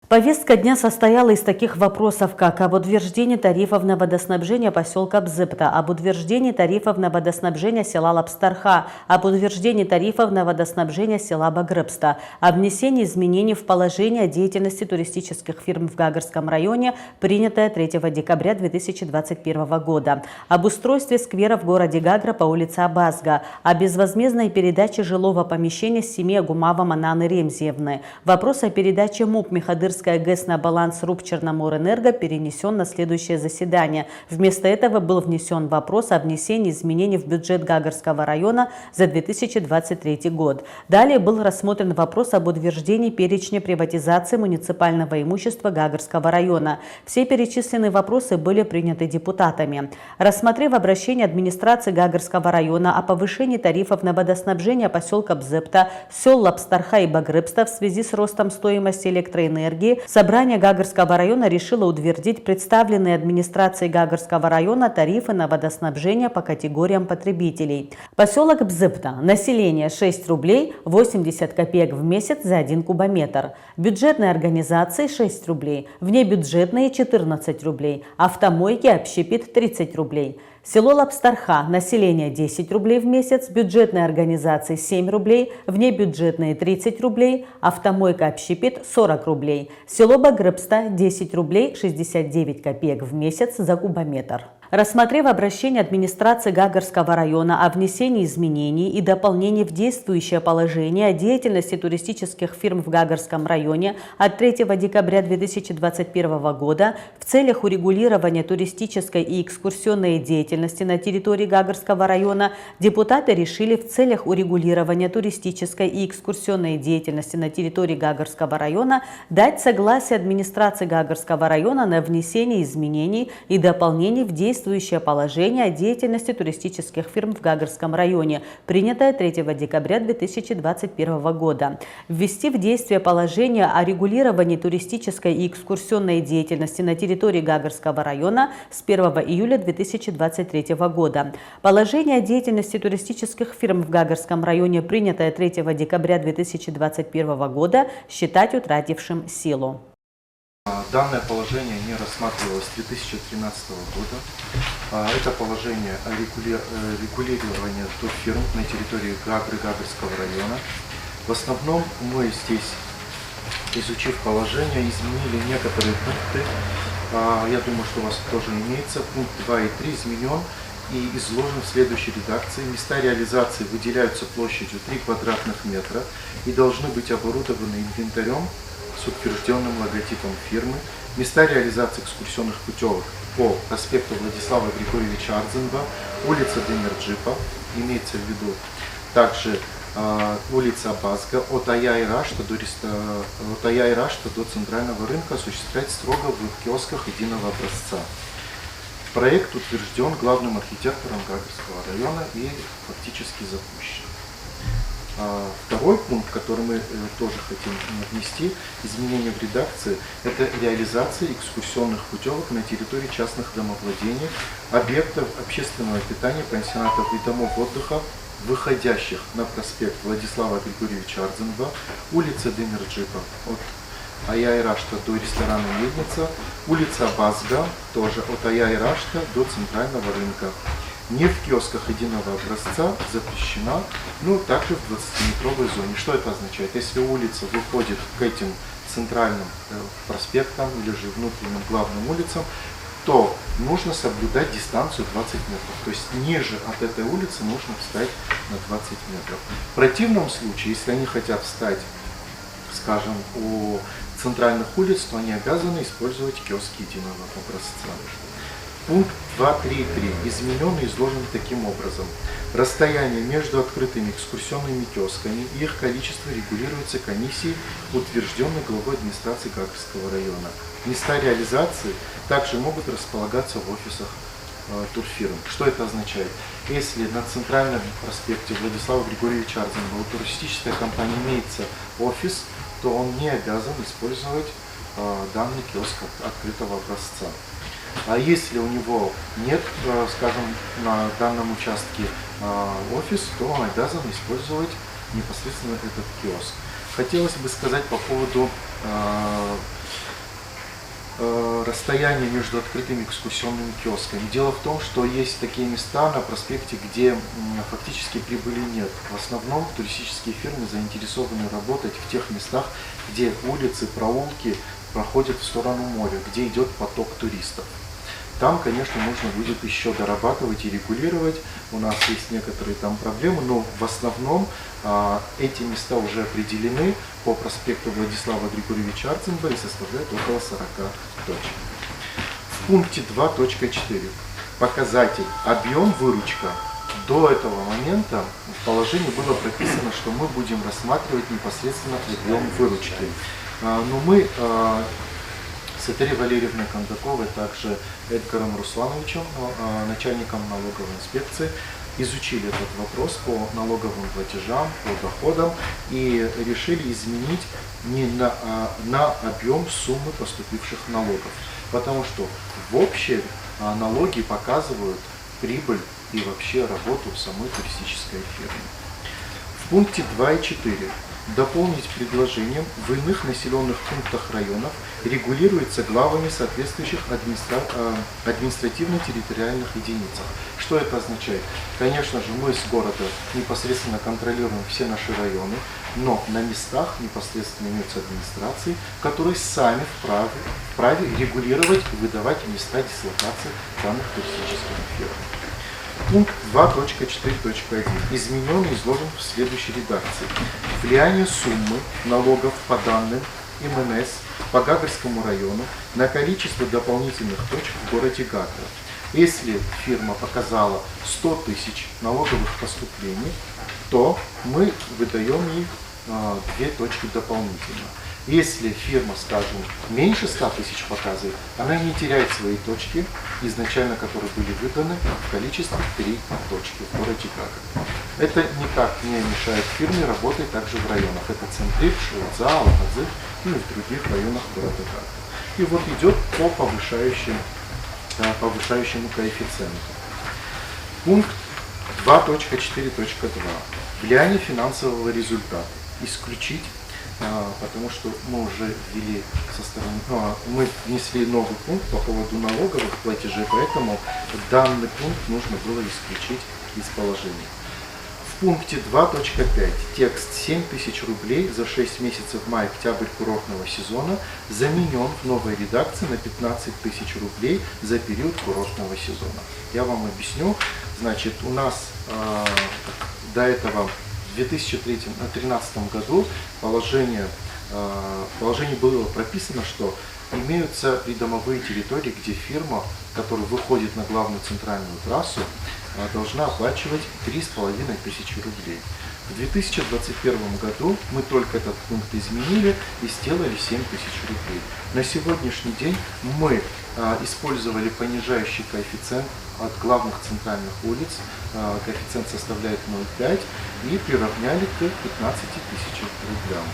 Повестка дня состояла из таких вопросов, как об утверждении тарифов на водоснабжение поселка Бзыпта, об утверждении тарифов на водоснабжение села Лапстарха, об утверждении тарифов на водоснабжение села Багрыбста, о внесении изменений в положение о деятельности туристических фирм в Гагарском районе, принятое 3 декабря 2021 года, об устройстве сквера в городе Гагра по улице Абазга, о безвозмездной передаче жилого помещения семьи Агумава Мананы Ремзиевны, вопрос о передаче МУП Михадырская ГЭС на баланс РУП Черноморэнерго перенесен на следующее заседание. Вместо этого был внесен вопрос о внесении изменений в бюджет Гагарского района за 2023 год. Далее был рассмотрен вопрос об утверждении перечня приватизации муниципального имущества Гагарского района. Все перечисленные вопросы были приняты депутатами. Рассмотрев обращение администрации Гагарского района о повышении тарифов на водоснабжение поселка Бзыпта, сел Лапстарха и Багрыбста в связи с ростом стоимости электроэнергии, собрание Гагарского района решило утвердить представленные администрацией Гагарского района тарифы на водоснабжение по категориям потребителей. Поселок Бзыпта. Население 6 рублей 80 копеек в месяц за 1 кубометр. Бюджетные организации 6 рублей. Внебюджетные 14 рублей. Автомойки общепит 30 рублей. Село Лапстарха. Население 10 рублей в месяц, бюджетные организации 7 рублей, внебюджетные 30 рублей, автомойка общепит 40 рублей. Село Багрыбста 10 рублей 69 копеек в месяц за кубометр. Рассмотрев обращение администрации Гагарского района о внесении изменений и дополнений в действующее положение о деятельности туристических фирм в Гагарском районе от 3 декабря 2021 года в целях урегулирования туристической и экскурсионной деятельности на территории Гагарского района, депутаты решили в целях урегулирования туристической и экскурсионной деятельности на территории Гагарского района дать согласие администрации Гагарского района на внесение изменений и дополнений в действующее положение о деятельности туристических фирм в Гагарском районе, принятое 3 декабря 2021 года. Ввести в действие положение о регулировании туристической и экскурсионной деятельности на территории Гагарского района с 1 июля 2023 года. Положение о деятельности туристических фирм в Гагарском районе, принятое 3 декабря 2021 года, считать утратившим силу. Данное положение не рассматривалось с 2013 года. Это положение о регулировании турфирм на территории Гагарского района. В основном мы здесь, изучив положение, изменили некоторые пункты. Я думаю, что у вас тоже имеется. Пункт 2 и 3 изменен и изложен в следующей редакции. Места реализации выделяются площадью 3 квадратных метра и должны быть оборудованы инвентарем с утвержденным логотипом фирмы. Места реализации экскурсионных путевок по проспекту Владислава Григорьевича Ардзинба, улица Демирджипа, имеется в виду также улица Абазга от Аяй-Рашта до Центрального рынка осуществлять строго в киосках единого образца. Проект утвержден главным архитектором Гагарского района и фактически запущен. Второй пункт, который мы тоже хотим внести, изменения в редакции, это реализация экскурсионных путевок на территории частных домовладений, объектов общественного питания, пансионатов и домов отдыха, выходящих на проспект Владислава Григорьевича Ардзинба, улица Демирджипа от Аяй-Рашта до ресторана Медница, улица Абазга, тоже от Аяй-Рашта до Центрального рынка. Не в киосках единого образца запрещена, но также в 20-метровой зоне. Что это означает? Если улица выходит к этим центральным проспектам или же внутренним главным улицам, то нужно соблюдать дистанцию 20 метров. То есть ниже от этой улицы нужно встать на 20 метров. В противном случае, если они хотят встать, скажем, у центральных улиц, то они обязаны использовать киоски единого образца. Пункт 2.3.3 изменен и изложен таким образом. Расстояние между открытыми экскурсионными киосками и их количество регулируется комиссией, утвержденной главой администрации Гагарского района. Места реализации также могут располагаться в офисах турфирм. Что это означает? Если на центральном проспекте Владислава Григорьевича Ардзинба у туристической компании имеется офис, то он не обязан использовать данный киоск открытого образца. А если у него нет, скажем, на данном участке офис, то он обязан использовать непосредственно этот киоск. Хотелось бы сказать по поводу расстояние между открытыми экскурсионными киосками. Дело в том, что есть такие места на проспекте, где фактически прибыли нет. В основном туристические фирмы заинтересованы работать в тех местах, где улицы, проулки проходят в сторону моря, где идет поток туристов. Там, конечно, нужно будет еще дорабатывать и регулировать. У нас есть некоторые там проблемы, но в основном эти места уже определены по проспекту Владислава Григорьевича Арцинба и составляют около 40 точек. В пункте 2.4 показатель объем выручка. До этого момента в положении было прописано, что мы будем рассматривать непосредственно объем выручки. Но мы с Этери Валерьевной Кондаковой, также Эдгаром Руслановичем, начальником налоговой инспекции, изучили этот вопрос по налоговым платежам, по доходам и решили изменить не на объем суммы поступивших налогов. Потому что в общем налоги показывают прибыль и вообще работу самой туристической фирмы. В пункте 2.4 дополнить предложением в иных населенных пунктах районов регулируется главами соответствующих административно-территориальных единицах. Что это означает? Конечно же, мы с города непосредственно контролируем все наши районы, но на местах непосредственно имеются администрации, которые сами вправе регулировать и выдавать места дислокации данных туристических фирм. Пункт 2.4.1 изменен и изложен в следующей редакции. Влияние суммы налогов по данным МНС по Гагарскому району на количество дополнительных точек в городе Гагра. Если фирма показала 100 тысяч налоговых поступлений, то мы выдаем ей 2 точки дополнительно. Если фирма, скажем, меньше 100 тысяч показывает, она не теряет свои точки, изначально которые были выданы, в количестве 3 точки в городе Гагра. Это никак не мешает фирме работать также в районах. Это Центрир, Шилдза, Алхазы, ну и в других районах города Гагра. И вот идет по повышающему коэффициенту. Пункт 2.4.2. Влияние финансового результата. Исключить, потому что мы уже ввели мы внесли новый пункт по поводу налоговых платежей, поэтому данный пункт нужно было исключить из положения. В пункте 2.5 текст 7 тысяч рублей за 6 месяцев май-октябрь курортного сезона заменен в новой редакции на 15 тысяч рублей за период курортного сезона. Я вам объясню. Значит, у нас до этого в 2013 году в положении было прописано, что имеются придомовые территории, где фирма, которая выходит на главную центральную трассу, должна оплачивать 3,5 тысячи рублей. В 2021 году мы только этот пункт изменили и сделали 7 тысяч рублей. На сегодняшний день мы использовали понижающий коэффициент от главных центральных улиц, коэффициент составляет 0,5, и приравняли к 15 тысячам рублям.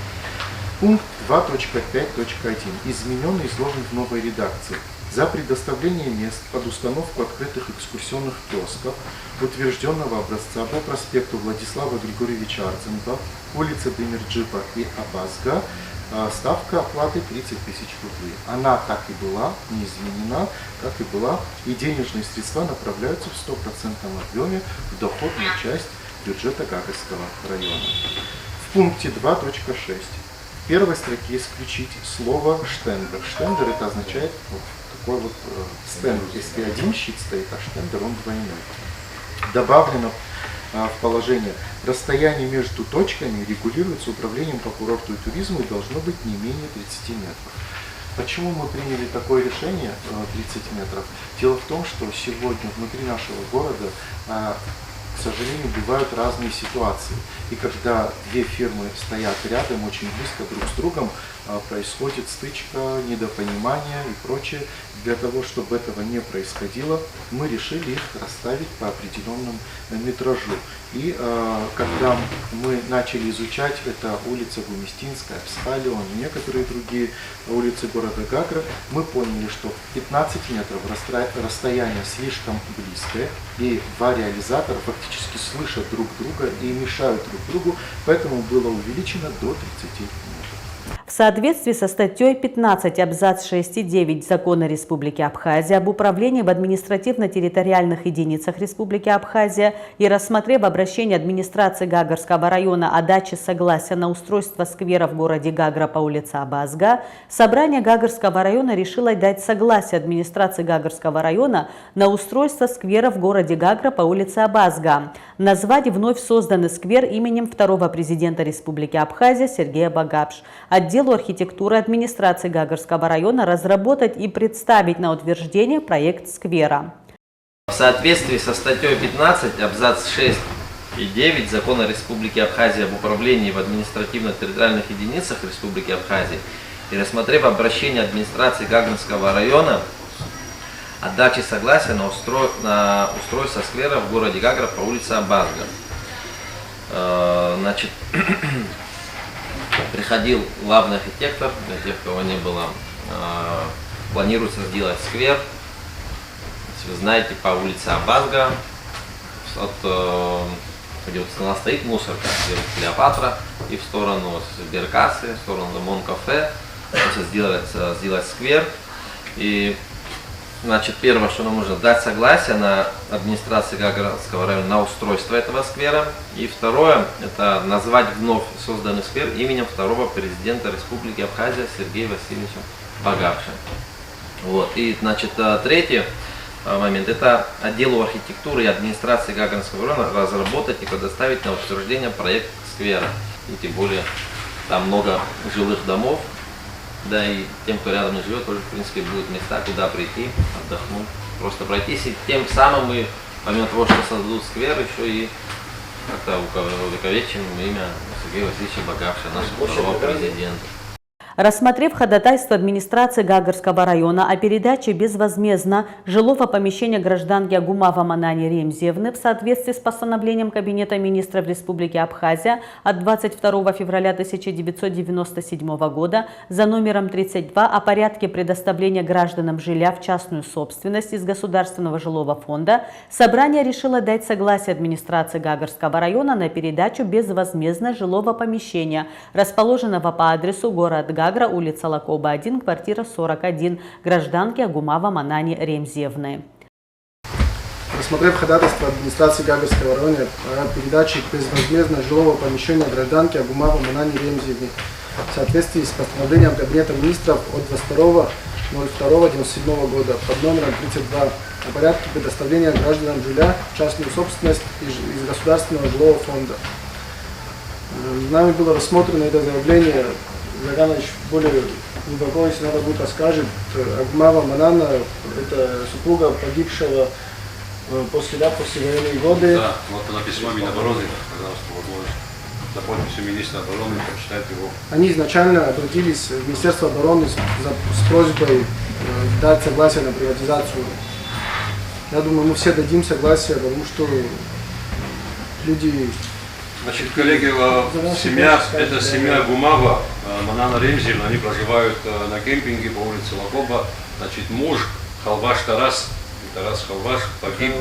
Пункт 2.5.1 изменен и изложен в новой редакции. За предоставление мест под установку открытых экскурсионных киосков, утвержденного образца по проспекту Владислава Григорьевича Арцинба, улице Демирджипа и Абазга, ставка оплаты 30 тысяч рублей. Она так и была, не изменена, как и была, и денежные средства направляются в 100% объеме в доходную часть бюджета Гагарского района. В пункте 2.6 в первой строке исключить слово «штендер». Штендер это означает такой вот стенд. Если один щит стоит, а штендер он двойной. Добавлено в положение: расстояние между точками регулируется управлением по курорту и туризму и должно быть не менее 30 метров. Почему мы приняли такое решение 30 метров? Дело в том, что сегодня внутри нашего города, к сожалению, бывают разные ситуации. И когда две фирмы стоят рядом, очень близко друг с другом, происходит стычка, недопонимание и прочее. Для того, чтобы этого не происходило, мы решили их расставить по определенному метражу. И когда мы начали изучать, это улица Гумистинская, Псхалион и некоторые другие улицы города Гагра, мы поняли, что 15 метров расстояние слишком близкое, и два реализатора фактически слышат друг друга и мешают друг другу, поэтому было увеличено до 30 метров. В соответствии со статьей 15 абзац 6 и 9 Закона Республики Абхазия об управлении в административно-территориальных единицах Республики Абхазия и рассмотрев обращение администрации Гагарского района о даче согласия на устройство сквера в городе Гагра по улице Абазга, собрание Гагарского района решило дать согласие администрации Гагарского района на устройство сквера в городе Гагра по улице Абазга, назвать вновь созданный сквер именем второго президента Республики Абхазия Сергея Багапш, отделу архитектуры администрации Гагарского района разработать и представить на утверждение проект сквера. В соответствии со статьей 15 абзац 6 и 9 Закона Республики Абхазия об управлении в административно-территориальных единицах Республики Абхазия и рассмотрев обращение администрации Гагарского района о даче согласия на устройство сквера в городе Гагра по улице Абазга. Значит, приходил главный архитектор, для тех, кого не было, планируется сделать сквер, если вы знаете, по улице Абазга, где вот стоит мусорка, где вот Клеопатра, и в сторону Беркасы, в сторону Мон-кафе, сделать сквер. И значит, первое, что нам нужно, дать согласие на администрации Гагарского района на устройство этого сквера. И второе, это назвать вновь созданный сквер именем второго президента Республики Абхазия Сергея Васильевича Багапша. Вот. И, значит, третий момент, это отделу архитектуры и администрации Гагарского района разработать и предоставить на утверждение проект сквера. И тем более, там много жилых домов. Да, и тем, кто рядом не живет, тоже, в принципе, будут места, куда прийти, отдохнуть, просто пройтись. И тем самым мы, помимо того, что создадут сквер, еще и как-то увековечим имя Сергея Васильевича Багапша, нашего второго президента. Рассмотрев ходатайство администрации Гагарского района о передаче безвозмездно жилого помещения гражданки Агумава Манани Ремзиевны в соответствии с постановлением Кабинета министров Республики Абхазия от 22 февраля 1997 года за номером 32 о порядке предоставления гражданам жилья в частную собственность из Государственного жилого фонда, собрание решило дать согласие администрации Гагарского района на передачу безвозмездно жилого помещения, расположенного по адресу город Гагра, улица Лакоба, 1, квартира 41, гражданки Агумава Манани Ремзиевны. Рассмотрев ходатайство администрации Гагарского района о передаче безвозмездно жилого помещения гражданки Агумава Манани Ремзиевны в соответствии с постановлением Кабинета министров от 22.02.1997 года под номером 32 о порядке предоставления гражданам жилья в частную собственность из Государственного жилого фонда. Нами было рассмотрено это заявление. Заганович более глубоко, если надо будет, расскажет. Агумава Манана – это супруга погибшего после военные годы. Да, вот она письмо Минобороны, пожалуйста, возможность за подписью министра обороны, прочитать его. Они изначально обратились в Министерство обороны с просьбой дать согласие на приватизацию. Я думаю, мы все дадим согласие, потому что люди... Значит, коллеги, это семья Агумава, Манана Ремзиевна, они проживают на кемпинге по улице Лакоба. Значит, муж Халваш Тарас Халваш погиб,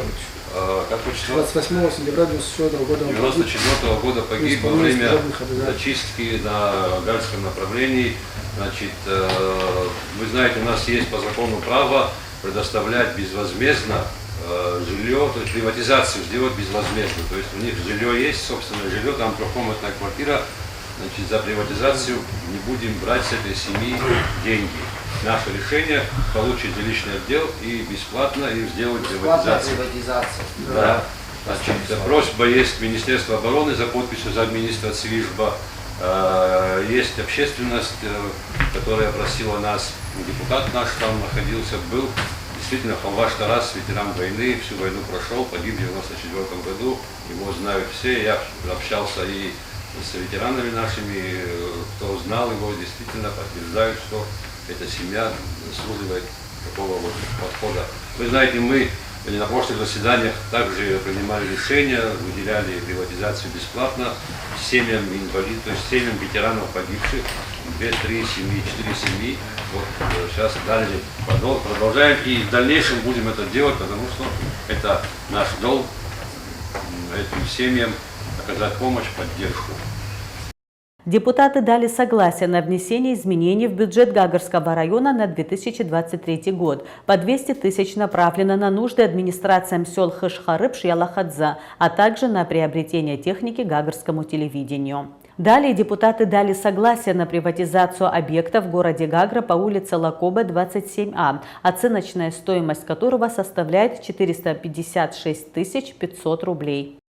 как 28 сентября 1994 года погиб во время зачистки на Гальском направлении. Значит, вы знаете, у нас есть по закону право предоставлять безвозмездно жилье, то есть приватизацию сделать безвозмездно. То есть у них жилье есть, собственное жилье, там трехкомнатная квартира. Значит, за приватизацию не будем брать с этой семьи деньги. Наше решение получить жилищный отдел и бесплатно им сделать приватизацию. Да. Значит, просьба есть Министерства обороны за подписью замминистра Цвижба. Есть общественность, которая просила нас, депутат наш там находился, был. Действительно, Халваш Тарас, ветеран войны, всю войну прошел, погиб в 1994 году, его знают все, я общался и с ветеранами нашими, кто знал его, действительно подтверждают, что эта семья заслуживает такого вот подхода. Вы знаете, мы на прошлых заседаниях также принимали решения, выделяли приватизацию бесплатно семьям инвалидов, то есть семьям ветеранов погибших, 2, 3 семьи, 4 семьи. Вот сейчас дальше продолжаем и в дальнейшем будем это делать, потому что это наш долг этим семьям оказать помощь, поддержку. Депутаты дали согласие на внесение изменений в бюджет Гагарского района на 2023 год. По 200 тысяч направлено на нужды администрациям сел Хышхарыб и Ялахадза, а также на приобретение техники Гагарскому телевидению. Далее депутаты дали согласие на приватизацию объекта в городе Гагра по улице Лакоба, 27А, оценочная стоимость которого составляет 456 500 рублей.